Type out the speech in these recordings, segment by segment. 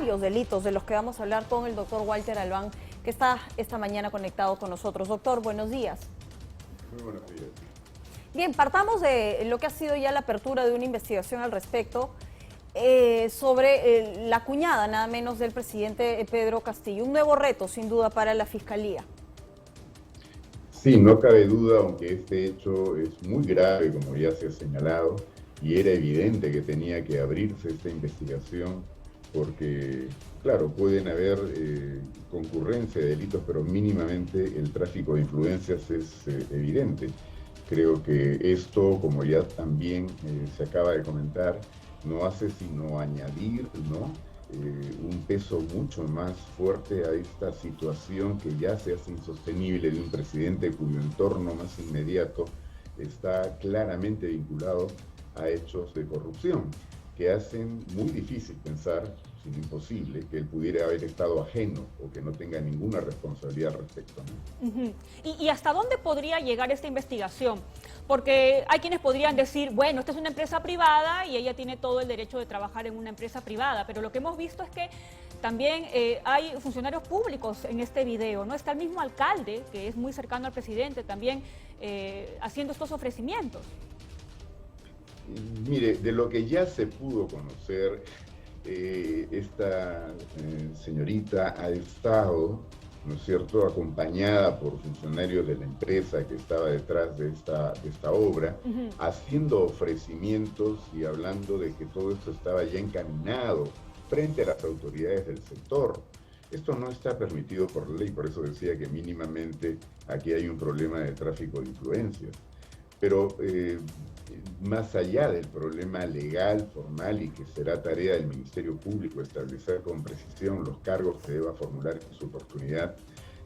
varios delitos de los que vamos a hablar con el doctor Walter Albán, que está esta mañana conectado con nosotros. Doctor, buenos días. Muy buenos días. Bien, partamos de lo que ha sido ya la apertura de una investigación al respecto sobre la cuñada, nada menos, del presidente Pedro Castillo. Un nuevo reto, sin duda, para la Fiscalía. Sí, no cabe duda, aunque este hecho es muy grave, como ya se ha señalado, y era evidente que tenía que abrirse esta investigación, porque, claro, pueden haber concurrencia de delitos, pero mínimamente el tráfico de influencias es evidente. Creo que esto, como ya también se acaba de comentar, no hace sino añadir, ¿no?, un peso mucho más fuerte a esta situación que ya se hace insostenible de un presidente cuyo entorno más inmediato está claramente vinculado a hechos de corrupción, que hacen muy difícil pensar, sin imposible, que él pudiera haber estado ajeno o que no tenga ninguna responsabilidad al respecto, ¿no? ¿Y hasta dónde podría llegar esta investigación? Porque hay quienes podrían decir, bueno, esta es una empresa privada y ella tiene todo el derecho de trabajar en una empresa privada, pero lo que hemos visto es que también hay funcionarios públicos en este video, ¿no? Está el mismo alcalde, que es muy cercano al presidente, también haciendo estos ofrecimientos. Mire, de lo que ya se pudo conocer, esta señorita ha estado, ¿no es cierto?, acompañada por funcionarios de la empresa que estaba detrás de esta obra, haciendo ofrecimientos y hablando de que todo esto estaba ya encaminado frente a las autoridades del sector. Esto no está permitido por ley, por eso decía que mínimamente aquí hay un problema de tráfico de influencias. Pero más allá del problema legal, formal, y que será tarea del Ministerio Público establecer con precisión los cargos que deba formular en su oportunidad,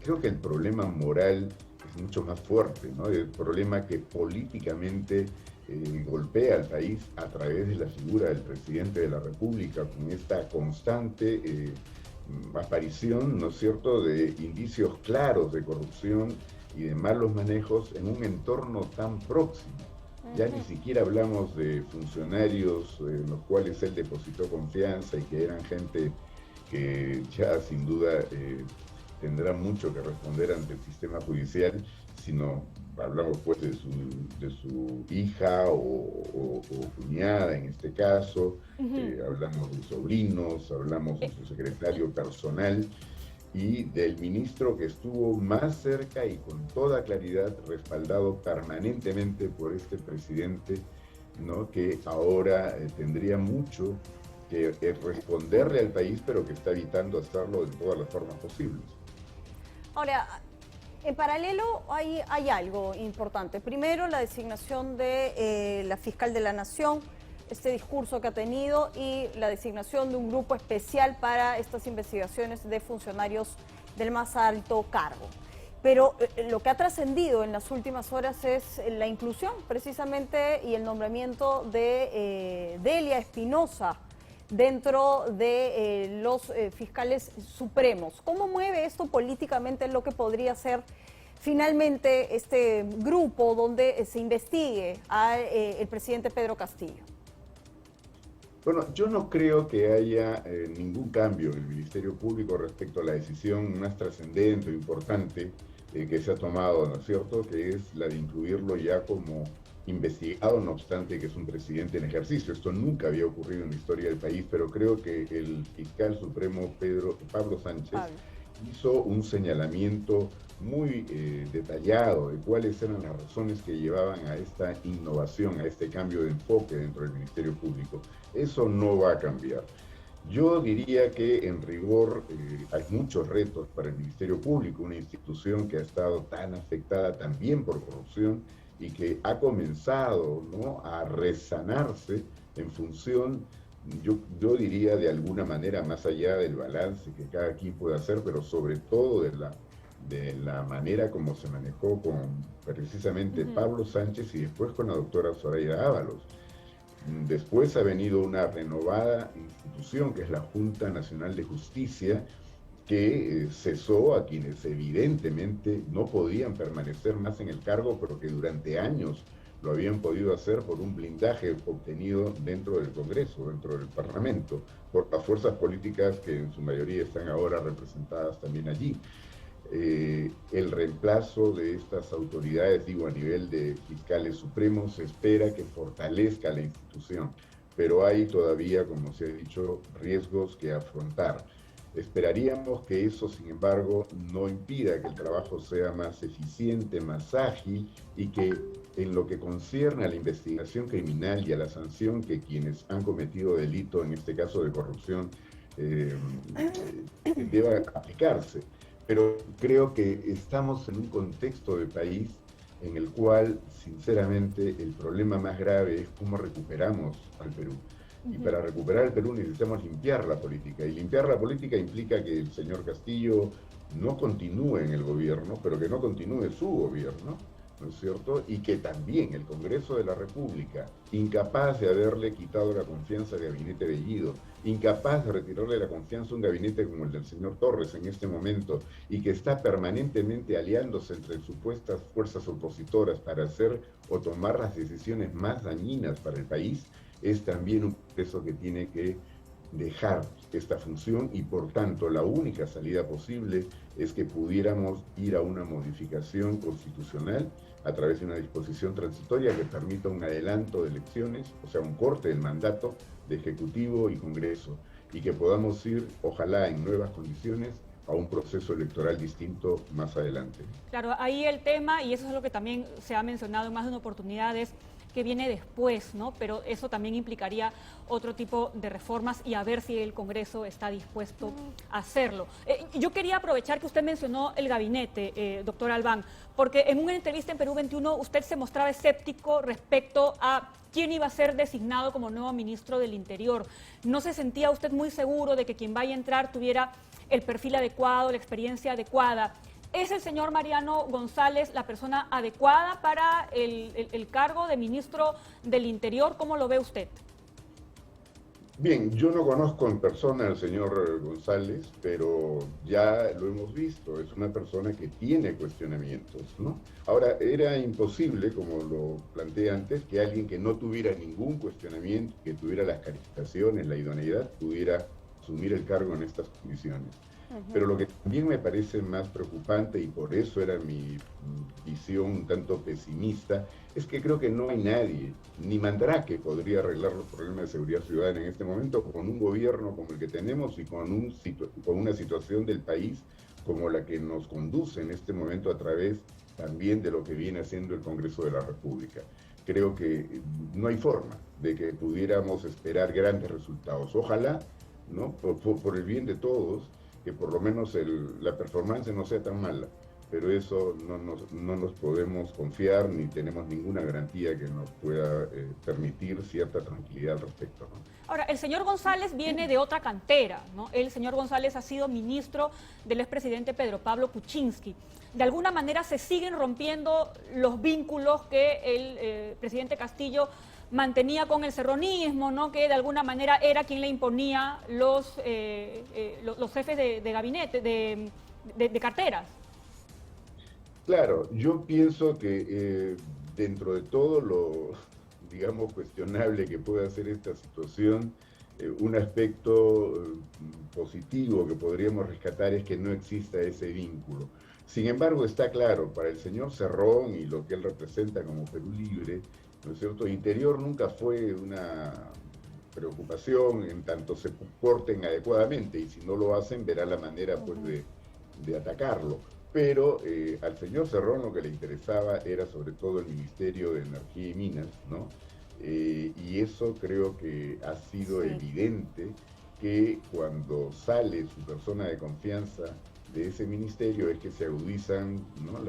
creo que el problema moral es mucho más fuerte, ¿no? El problema que políticamente golpea al país a través de la figura del presidente de la República, con esta constante aparición, ¿no es cierto?, de indicios claros de corrupción y de malos manejos en un entorno tan próximo. Ya ni siquiera hablamos de funcionarios en los cuales él depositó confianza y que eran gente que ya sin duda tendrá mucho que responder ante el sistema judicial, sino hablamos pues de su hija o cuñada en este caso, hablamos de sobrinos, hablamos de su secretario personal, y del ministro que estuvo más cerca y con toda claridad respaldado permanentemente por este presidente, ¿no?, que ahora tendría mucho que responderle al país, pero que está evitando hacerlo de todas las formas posibles. Ahora, en paralelo hay algo importante. Primero, la designación de la fiscal de la Nación, este discurso que ha tenido, y la designación de un grupo especial para estas investigaciones de funcionarios del más alto cargo. Pero lo que ha trascendido en las últimas horas es la inclusión, precisamente, y el nombramiento de Delia Espinosa dentro de los fiscales supremos. ¿Cómo mueve esto políticamente lo que podría ser finalmente este grupo donde se investigue al presidente Pedro Castillo? Bueno, yo no creo que haya ningún cambio en el Ministerio Público respecto a la decisión más trascendente o importante que se ha tomado, ¿no es cierto?, que es la de incluirlo ya como investigado, no obstante que es un presidente en ejercicio. Esto nunca había ocurrido en la historia del país, pero creo que el fiscal supremo Pablo Sánchez hizo un señalamiento muy detallado de cuáles eran las razones que llevaban a esta innovación, a este cambio de enfoque dentro del Ministerio Público. Eso no va a cambiar. Yo diría que en rigor hay muchos retos para el Ministerio Público, una institución que ha estado tan afectada también por corrupción y que ha comenzado, ¿no?, a resanarse en función, yo diría de alguna manera, más allá del balance que cada quien puede hacer, pero sobre todo de la manera como se manejó con precisamente Pablo Sánchez y después con la doctora Zoraida Ábalos. Después ha venido una renovada institución que es la Junta Nacional de Justicia, que cesó a quienes evidentemente no podían permanecer más en el cargo, pero que durante años lo habían podido hacer por un blindaje obtenido dentro del Congreso, dentro del Parlamento, por las fuerzas políticas que en su mayoría están ahora representadas también allí. El reemplazo de estas autoridades, digo, a nivel de fiscales supremos, se espera que fortalezca la institución, pero hay todavía, como se ha dicho, riesgos que afrontar. Esperaríamos que eso, sin embargo, no impida que el trabajo sea más eficiente, más ágil y que en lo que concierne a la investigación criminal y a la sanción que quienes han cometido delito, en este caso de corrupción, deba aplicarse. Pero creo que estamos en un contexto de país en el cual, sinceramente, el problema más grave es cómo recuperamos al Perú. Y para recuperar el Perú necesitamos limpiar la política. Y limpiar la política implica que el señor Castillo no continúe en el gobierno, pero que no continúe su gobierno, ¿no es cierto? Y que también el Congreso de la República, incapaz de haberle quitado la confianza al gabinete Bellido, incapaz de retirarle la confianza a un gabinete como el del señor Torres en este momento, y que está permanentemente aliándose entre supuestas fuerzas opositoras para hacer o tomar las decisiones más dañinas para el país, es también un proceso que tiene que dejar esta función y por tanto la única salida posible es que pudiéramos ir a una modificación constitucional a través de una disposición transitoria que permita un adelanto de elecciones, o sea, un corte del mandato de Ejecutivo y Congreso, y que podamos ir, ojalá en nuevas condiciones, a un proceso electoral distinto más adelante. Claro, ahí el tema, y eso es lo que también se ha mencionado en más de una oportunidad, es que viene después, ¿no? Pero eso también implicaría otro tipo de reformas y a ver si el Congreso está dispuesto a hacerlo. Yo quería aprovechar que usted mencionó el gabinete, doctor Albán, porque en una entrevista en Perú 21 usted se mostraba escéptico respecto a quién iba a ser designado como nuevo ministro del Interior. ¿No se sentía usted muy seguro de que quien vaya a entrar tuviera el perfil adecuado, la experiencia adecuada? ¿Es el señor Mariano González la persona adecuada para el cargo de ministro del Interior? ¿Cómo lo ve usted? Bien, yo no conozco en persona al señor González, pero ya lo hemos visto, es una persona que tiene cuestionamientos, ¿no? Ahora, era imposible, como lo planteé antes, que alguien que no tuviera ningún cuestionamiento, que tuviera las calificaciones, la idoneidad, pudiera asumir el cargo en estas condiciones. Pero lo que también me parece más preocupante, y por eso era mi visión un tanto pesimista, es que creo que no hay nadie, ni Mandrake podría arreglar los problemas de seguridad ciudadana en este momento con un gobierno como el que tenemos y con una situación del país como la que nos conduce en este momento a través también de lo que viene haciendo el Congreso de la República. Creo que no hay forma de que pudiéramos esperar grandes resultados. Ojalá, ¿no? Por el bien de todos, que por lo menos la performance no sea tan mala, pero eso no nos podemos confiar ni tenemos ninguna garantía que nos pueda permitir cierta tranquilidad al respecto, ¿no? Ahora, el señor González viene de otra cantera, ¿no? El señor González ha sido ministro del expresidente Pedro Pablo Kuczynski. De alguna manera se siguen rompiendo los vínculos que el presidente Castillo mantenía con el serronismo, ¿no? Que de alguna manera era quien le imponía los jefes de gabinete, de carteras. Claro, yo pienso que dentro de todo lo, digamos, cuestionable que puede hacer esta situación, un aspecto positivo que podríamos rescatar es que no exista ese vínculo. Sin embargo, está claro, para el señor Cerrón y lo que él representa como Perú Libre, ¿no es cierto? Interior nunca fue una preocupación en tanto se porten adecuadamente, y si no lo hacen verá la manera pues de atacarlo. Pero al señor Cerrón lo que le interesaba era sobre todo el Ministerio de Energía y Minas, ¿no? Y eso creo que ha sido evidente, que cuando sale su persona de confianza de ese ministerio es que se agudizan, ¿no?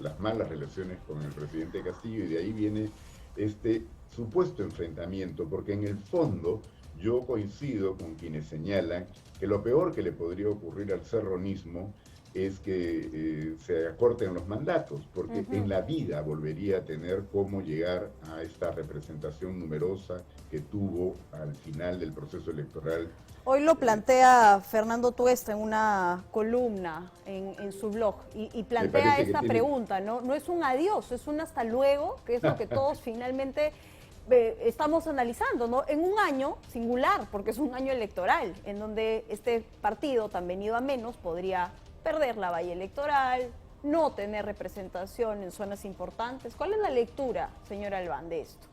las malas relaciones con el presidente Castillo, y de ahí viene este supuesto enfrentamiento, porque en el fondo yo coincido con quienes señalan que lo peor que le podría ocurrir al serronismo es que se acorten los mandatos, porque en la vida volvería a tener cómo llegar a esta representación numerosa que tuvo al final del proceso electoral Hoy lo plantea Fernando Tuesta en una columna en su blog y plantea esta pregunta, ¿no? No es un adiós, es un hasta luego, que es lo que todos finalmente estamos analizando, ¿no? En un año singular, porque es un año electoral, en donde este partido tan venido a menos podría perder la valla electoral, no tener representación en zonas importantes. ¿Cuál es la lectura, señor Albán, de esto?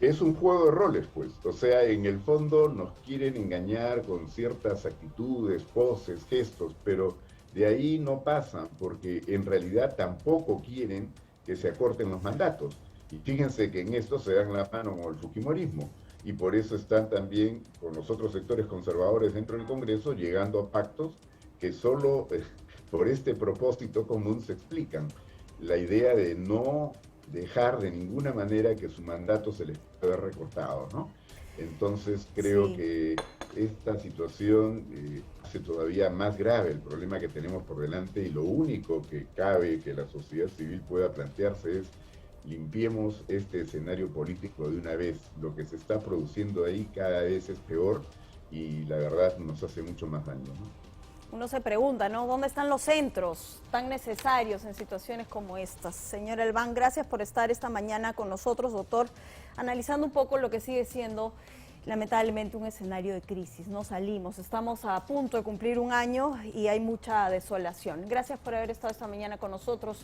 Es un juego de roles, pues. O sea, en el fondo nos quieren engañar con ciertas actitudes, poses, gestos, pero de ahí no pasan, porque en realidad tampoco quieren que se acorten los mandatos. Y fíjense que en esto se dan la mano con el fujimorismo, y por eso están también con los otros sectores conservadores dentro del Congreso llegando a pactos que solo por este propósito común se explican. La idea de no dejar de ninguna manera que su mandato se les pueda ver recortado, ¿no? Entonces creo que esta situación hace todavía más grave el problema que tenemos por delante, y lo único que cabe que la sociedad civil pueda plantearse es: limpiemos este escenario político de una vez. Lo que se está produciendo ahí cada vez es peor y la verdad nos hace mucho más daño, ¿no? Uno se pregunta, ¿no? ¿Dónde están los centros tan necesarios en situaciones como estas? Señor Albán, gracias por estar esta mañana con nosotros, doctor, analizando un poco lo que sigue siendo lamentablemente un escenario de crisis. No salimos, estamos a punto de cumplir un año y hay mucha desolación. Gracias por haber estado esta mañana con nosotros.